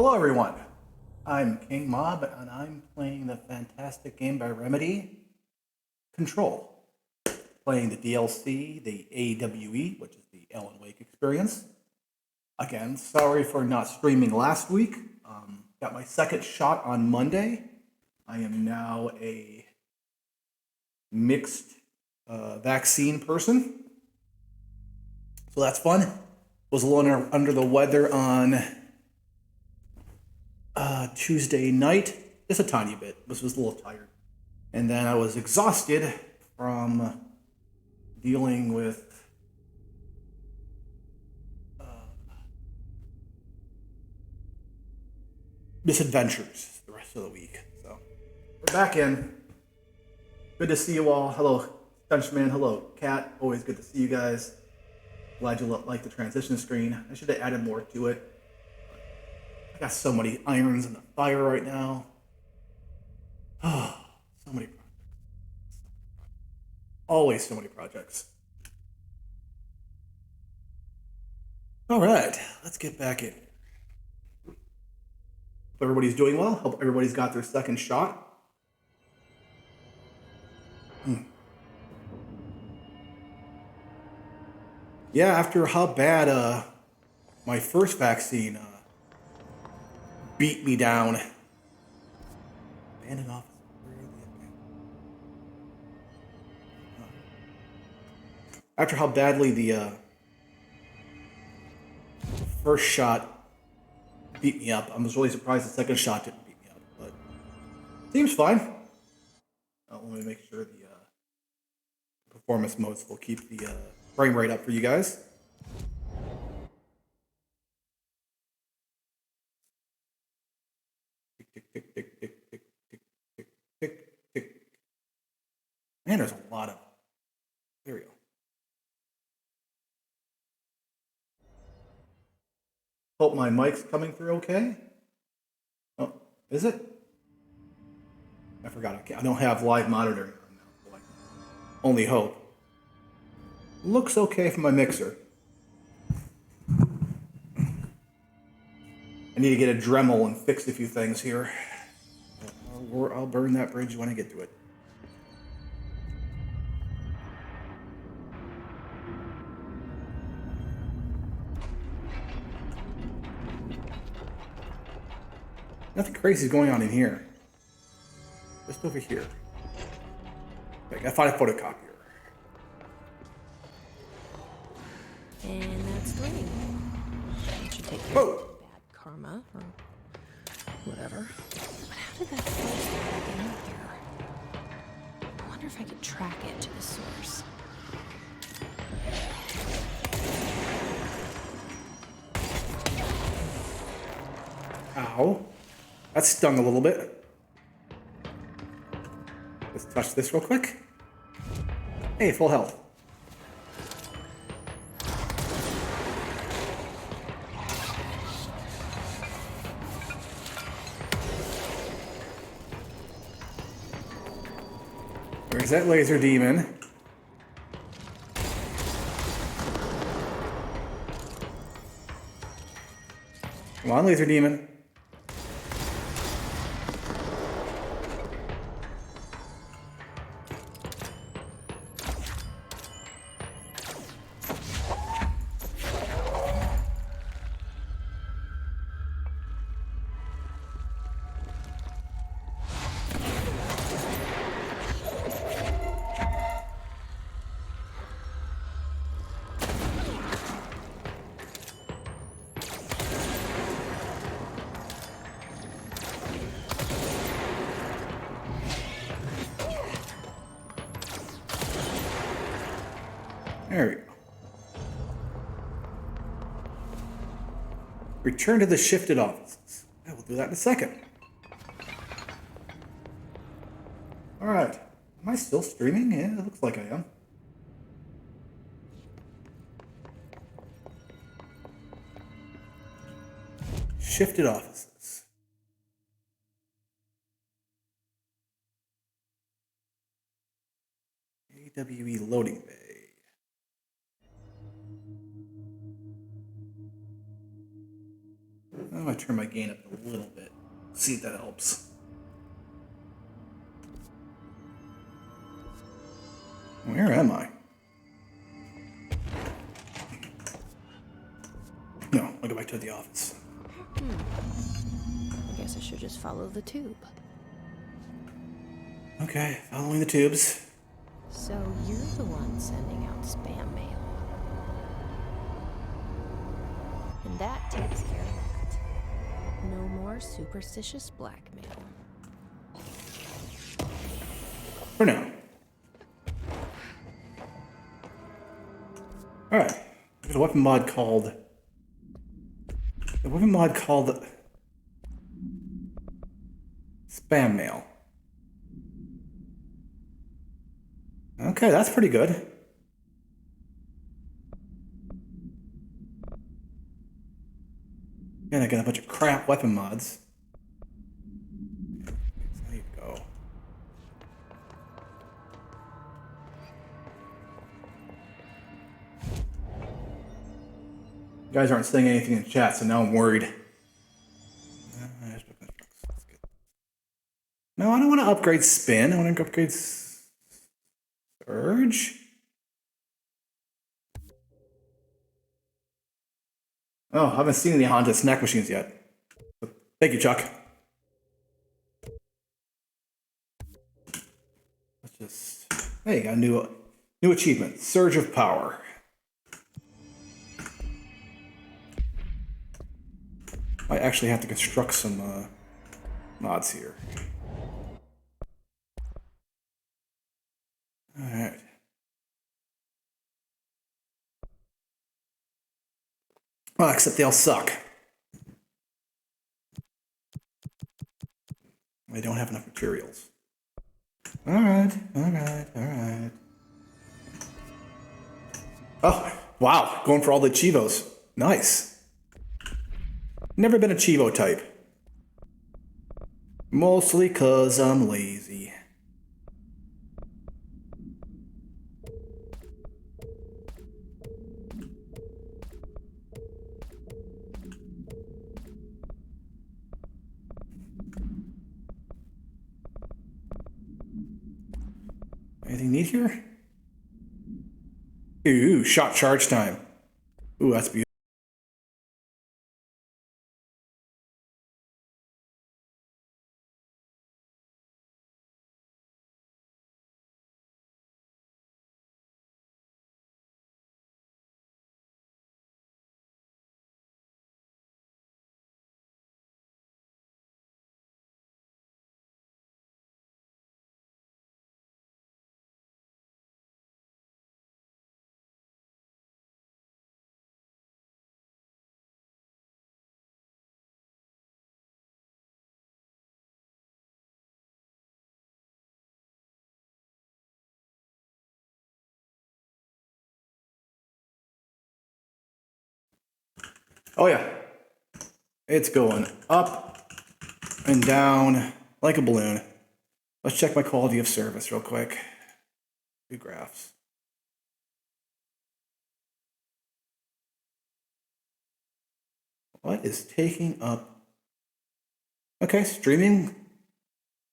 Hello everyone, I'm King Mob and I'm playing the fantastic game by Remedy, Control. Playing the DLC, the AWE, which is the Alan Wake experience. Again, sorry for not streaming last week. Got my second shot on Monday. I am now a mixed vaccine person. So that's fun. Was a little under the weather on Tuesday night, just a tiny bit. Was a little tired, and then I was exhausted from dealing with misadventures the rest of the week. So we're back in. Good to see you all. Hello, Dunchman. Hello, Cat. Always good to see you guys. Glad you like the transition screen. I should have added more to it. I got so many irons in the fire right now. Oh, so many projects. Always so many projects. All right, let's get back in. Hope everybody's doing well. Hope everybody's got their second shot. Yeah, after how bad my first vaccine beat me down. Abandoned office. After how badly the first shot beat me up, I was really surprised the second shot didn't beat me up. But seems fine. Let me make sure the performance modes will keep the frame rate up for you guys. Tick, tick, tick, tick, tick, tick, tick, tick, tick, tick. Man, there's a lot of. There we go. Hope my mic's coming through okay. Oh, is it? I forgot. I don't have live monitoring now, so I can only hope. Looks okay from my mixer. I need to get a Dremel and fix a few things here. I'll burn that bridge when I get to it. Nothing crazy is going on in here. Just over here. Okay, I found a photocopier. And that's three. That should take care of bad karma or whatever. But how did that source get back in here? I wonder if I could track it to the source. Ow. That stung a little bit. Let's touch this real quick. Hey, full health. Where's that laser demon? Come on, laser demon. There we go. Return to the shifted offices. I will do that in a second. Alright. Am I still streaming? Yeah, it looks like I am. Shifted offices. AWE loading bay. if I turn my gain up a little bit? See if that helps. Where am I? No, I'll go back to the office. I guess I should just follow the tube. Okay, following the tubes. So you're the one sending out spam mail. And that takes care of that. No more superstitious blackmail. For now. Alright. There's a weapon mod called... Spam mail. Okay, that's pretty good. And I got a bunch of crap weapon mods. There you go. You guys aren't saying anything in chat, so now I'm worried. No, I don't want to upgrade spin. I want to upgrade surge. Oh, I haven't seen any haunted snack machines yet. But thank you, Chuck. Let's just... Hey, got a new achievement. Surge of Power. I actually have to construct some mods here. Alright. Well, except they all suck. I don't have enough materials. Alright. Oh, wow. Going for all the Chivos. Nice. Never been a Chivo type. Mostly 'cause I'm lazy. Anything neat here? Ooh, shot charge time. Ooh, that's beautiful. Oh yeah. It's going up and down like a balloon. Let's check my quality of service real quick. Two graphs. What is taking up? Okay, streaming.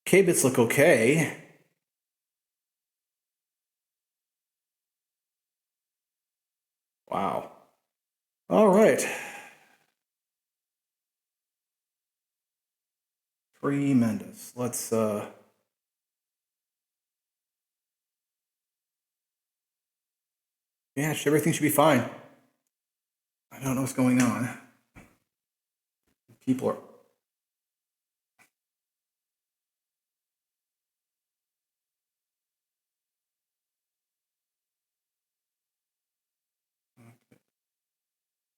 K-bits look okay. Wow. All right. Tremendous. Let's yeah, everything should be fine. I don't know what's going on. People are...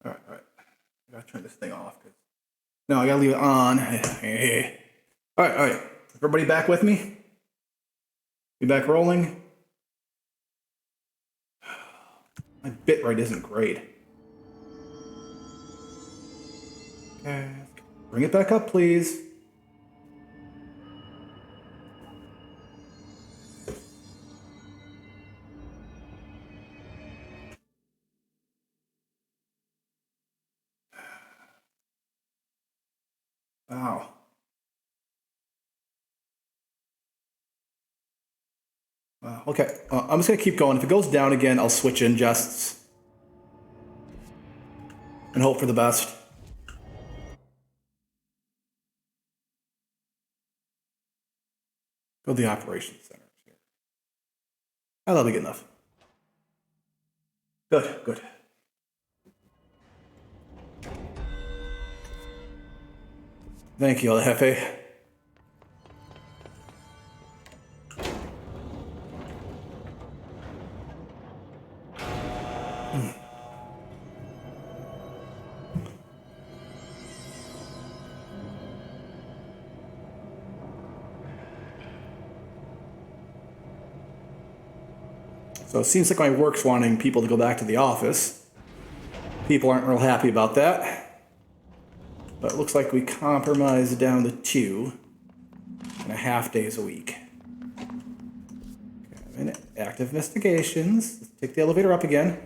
All right. I gotta turn this thing off. No, I gotta leave it on. All right. Everybody back with me? Be back rolling? My bitrate isn't great. Okay. Bring it back up, please. Wow. Wow. Okay. I'm just gonna keep going. If it goes down again, I'll switch in Jests and hope for the best. Go to the operations center here. Oh, that'll be good enough. Good, good. Thank you, El Jefe. So it seems like my work's wanting people to go back to the office. People aren't real happy about that. But it looks like we compromised down to 2.5 days a week. Okay, active investigations. Let's take the elevator up again.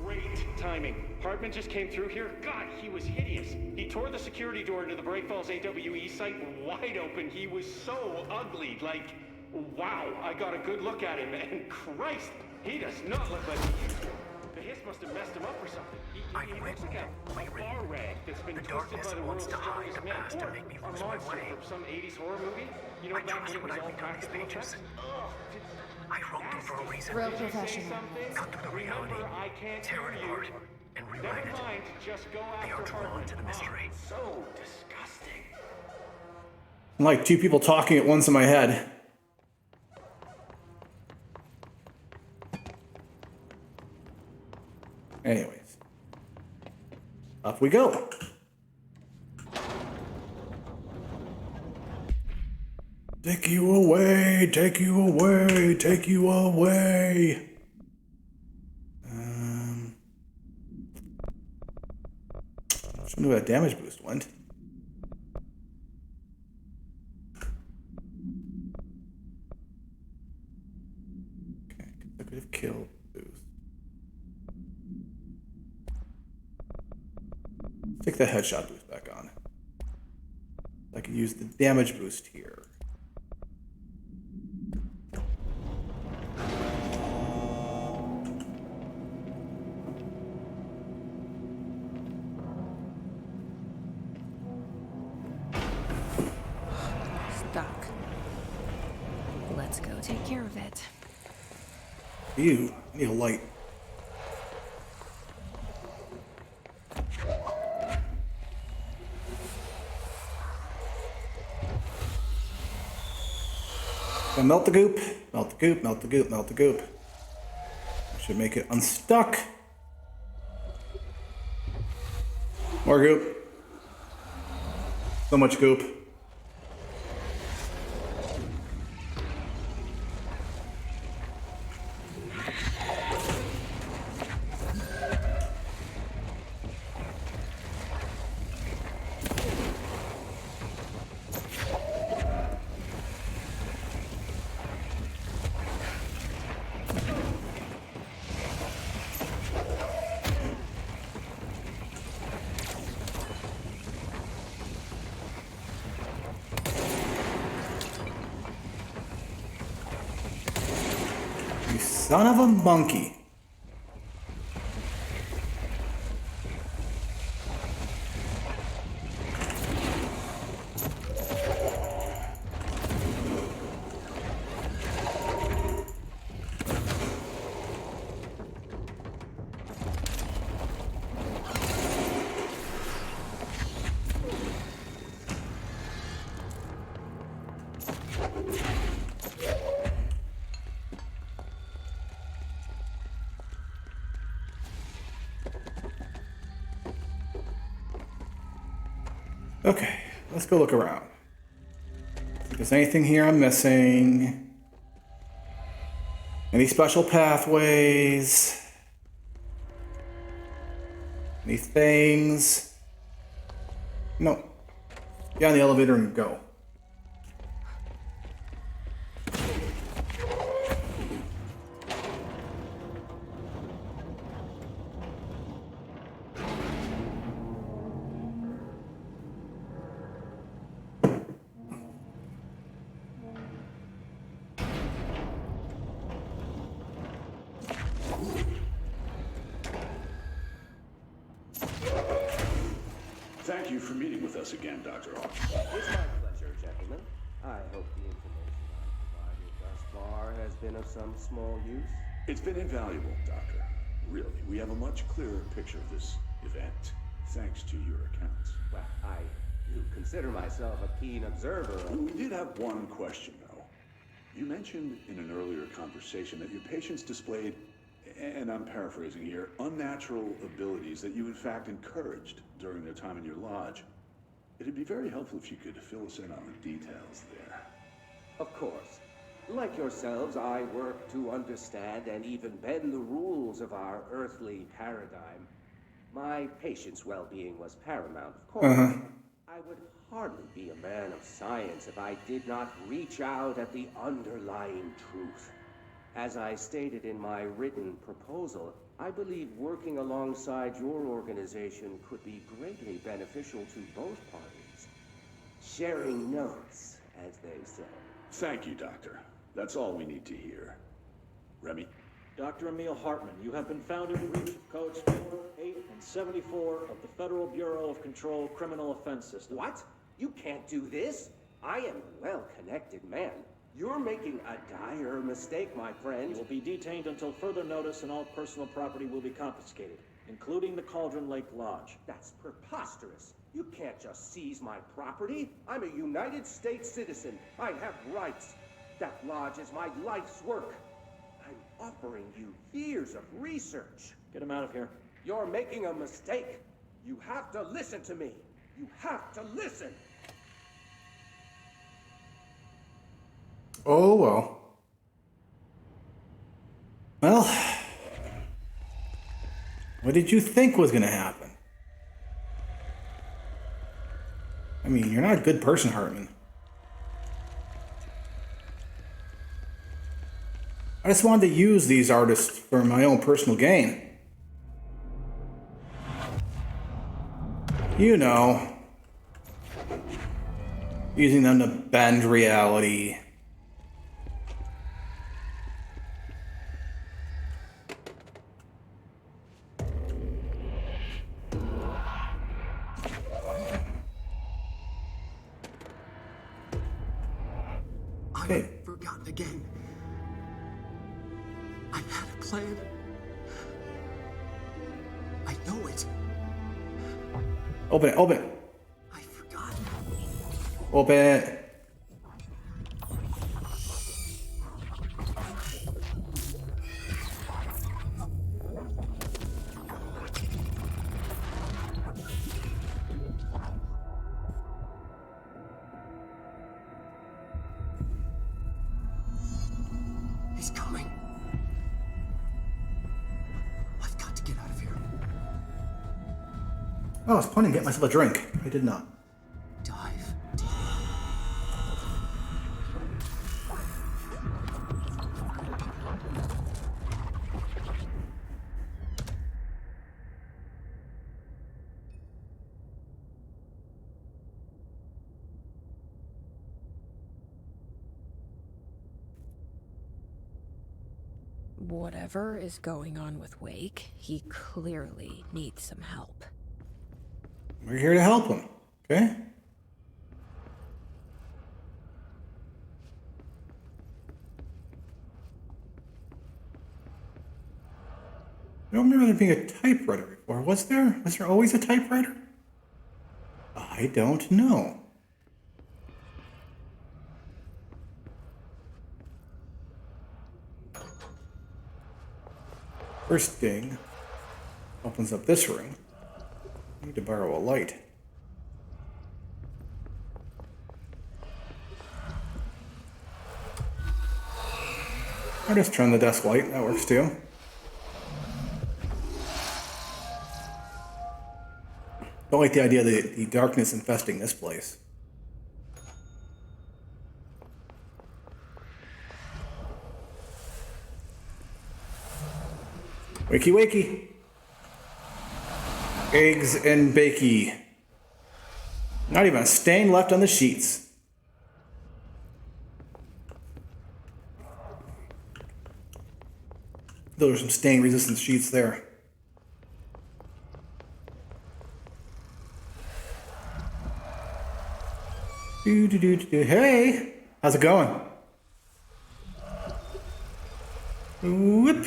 Great timing. Hartman just came through here. God, he was hideous. He tore the security door into the Break Falls AWE site wide open. He was so ugly. Like, wow, I got a good look at him, and Christ, he does not look like the hiss must have messed him up or something. He looks like a bar rag that's been twisted by the world's strongest man, or a monster from some 80s horror movie. You know, back when it was all practical effects? I wrote them for a reason. Real professional. Cut through the reality, tear it apart, and rewrite it. They are drawn to the mystery. So disgusting. I'm like two people talking at once in my head. Anyways, up we go. Take you away, take you away, take you away. Show me where that damage boost went. Okay, consecutive kill boost. Take the headshot boost back on. I can use the damage boost here. Stuck. Let's go take care of it. Ew, I need a light. Gonna melt the goop, melt the goop, melt the goop, melt the goop. Should make it unstuck. More goop. So much goop. Son of a monkey. Okay, let's go look around. If there's anything here I'm missing. Any special pathways? Any things? No. Get on the elevator and go. Thank you for meeting with us again, Dr. Hawk. It's my pleasure, gentlemen. I hope the information I've provided thus far has been of some small use. It's been invaluable, Doctor. Really, we have a much clearer picture of this event, thanks to your accounts. Well, I do consider myself a keen observer of... We did have one question, though. You mentioned in an earlier conversation that your patients displayed, and I'm paraphrasing here, unnatural abilities that you in fact encouraged during their time in your lodge. It'd be very helpful if you could fill us in on the details there. Of course. Like yourselves, I work to understand and even bend the rules of our earthly paradigm. My patient's well-being was paramount, of course. I would hardly be a man of science if I did not reach out at the underlying truth. As I stated in my written proposal, I believe working alongside your organization could be greatly beneficial to both parties. Sharing notes, as they say. Thank you, Doctor. That's all we need to hear. Remy? Dr. Emil Hartman, you have been found in breach of codes 4, 8, and 74 of the Federal Bureau of Control Criminal Offense System. What? You can't do this? I am a well-connected man. You're making a dire mistake, my friend. You will be detained until further notice, and all personal property will be confiscated, including the Cauldron Lake Lodge. That's preposterous. You can't just seize my property. I'm a United States citizen. I have rights. That lodge is my life's work. I'm offering you years of research. Get him out of here. You're making a mistake. You have to listen to me. You have to listen. Oh, well. Well, what did you think was going to happen? I mean, you're not a good person, Hartman. I just wanted to use these artists for my own personal gain. You know, using them to bend reality. I've forgotten again. I had a plan. I know it. Open it, open it. I forgot. Open it. He's coming. I've got to get out of here. Oh, I was planning to get myself a drink. I did not. Dive deep. Whatever is going on with Wake, he clearly needs some help. We're here to help him, okay? I don't remember there being a typewriter before. Was there? Was there always a typewriter? I don't know. First thing opens up this room. I need to borrow a light. I'll just turn the desk light. That works too. Don't like the idea of the darkness infesting this place. Wakey wakey. Eggs and bakey. Not even a stain left on the sheets. Those are some stain resistant sheets there. Hey, how's it going? Whoop.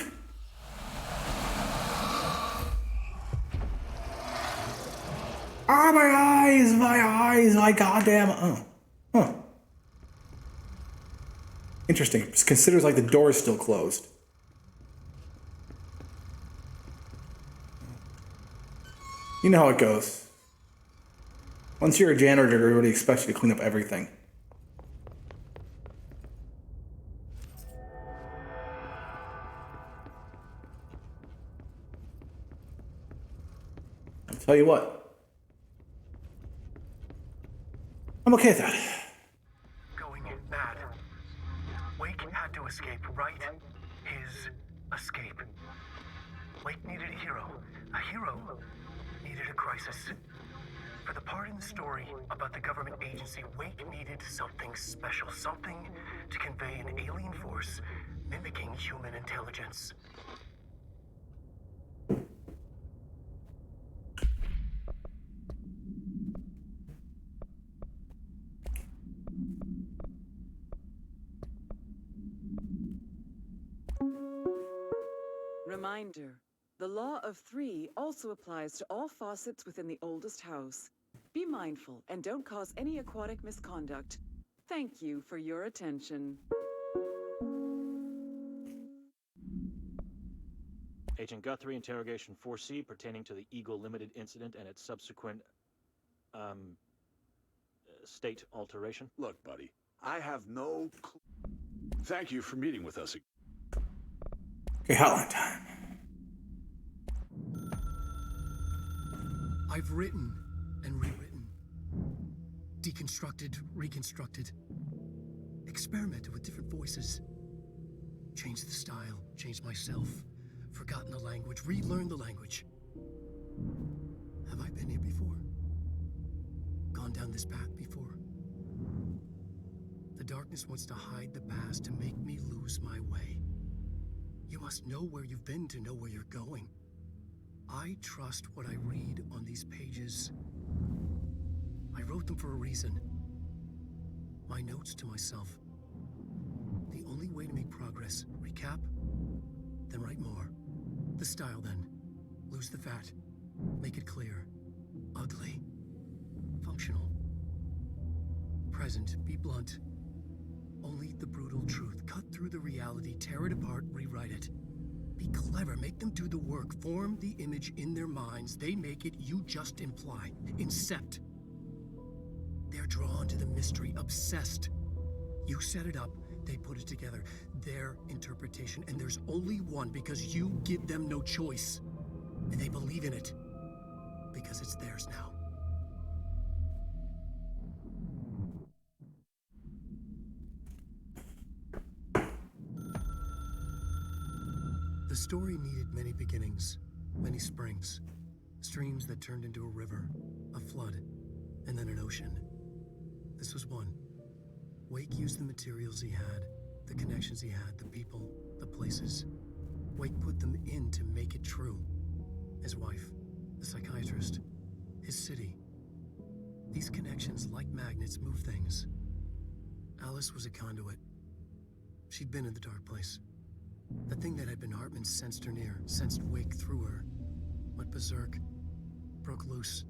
Ah, my goddamn. Oh, huh. Interesting. It considers like the door is still closed. You know how it goes. Once you're a janitor, everybody expects you to clean up everything. I'll tell you what. I'm okay with that. Going mad. Wake had to escape, right? His escape. Wake needed a hero. A hero needed a crisis. For the part in the story about the government agency, Wake needed something special. Something to convey an alien force mimicking human intelligence. Reminder. The law of three also applies to all faucets within the oldest house. Be mindful and don't cause any aquatic misconduct. Thank you for your attention. Agent Guthrie, interrogation 4C pertaining to the Eagle Limited incident and its subsequent, state alteration. Look, buddy, I have no clue. Thank you for meeting with us. Okay, hotline time. I've written and rewritten, deconstructed, reconstructed, experimented with different voices, changed the style, changed myself, forgotten the language, relearned the language. Have I been here before? Gone down this path before? The darkness wants to hide the past to make me lose my way. You must know where you've been to know where you're going. I trust what I read on these pages. I wrote them for a reason. My notes to myself. The only way to make progress, recap, then write more. The style then. Lose the fat. Make it clear. Ugly. Functional. Present. Be blunt. Only the brutal truth. Cut through the reality, tear it apart, rewrite it. Be clever, make them do the work, form the image in their minds. They make it, you just imply. Incept. They're drawn to the mystery, obsessed. You set it up, they put it together. Their interpretation, and there's only one because you give them no choice. And they believe in it because it's theirs now. The story needed many beginnings, many springs, streams that turned into a river, a flood, and then an ocean. This was one. Wake used the materials he had, the connections he had, the people, the places. Wake put them in to make it true. His wife, the psychiatrist, his city. These connections, like magnets, move things. Alice was a conduit. She'd been in the dark place. The thing that had been Hartman sensed her near, sensed Wake through her. Went berserk, broke loose.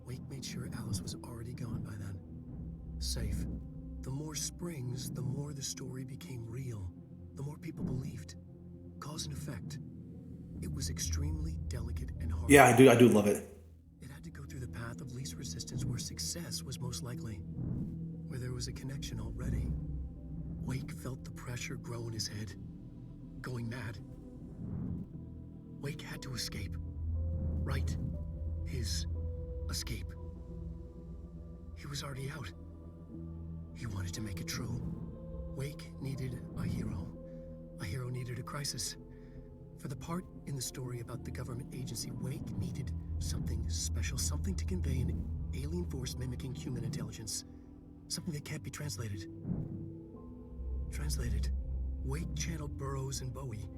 Wake made sure Alice was already gone by then. Safe. The more springs, the more the story became real. The more people believed. Cause and effect. It was extremely delicate and hard. Yeah, I do love it. It had to go through the path of least resistance where success was most likely. Where there was a connection already. Wake felt the pressure grow in his head. Going mad. Wake had to escape. Right. His escape. He was already out. He wanted to make it true. Wake needed a hero. A hero needed a crisis. For the part in the story about the government agency, Wake needed something special, something to convey an alien force mimicking human intelligence. Something that can't be translated. Translated. Wake channeled Burroughs and Bowie.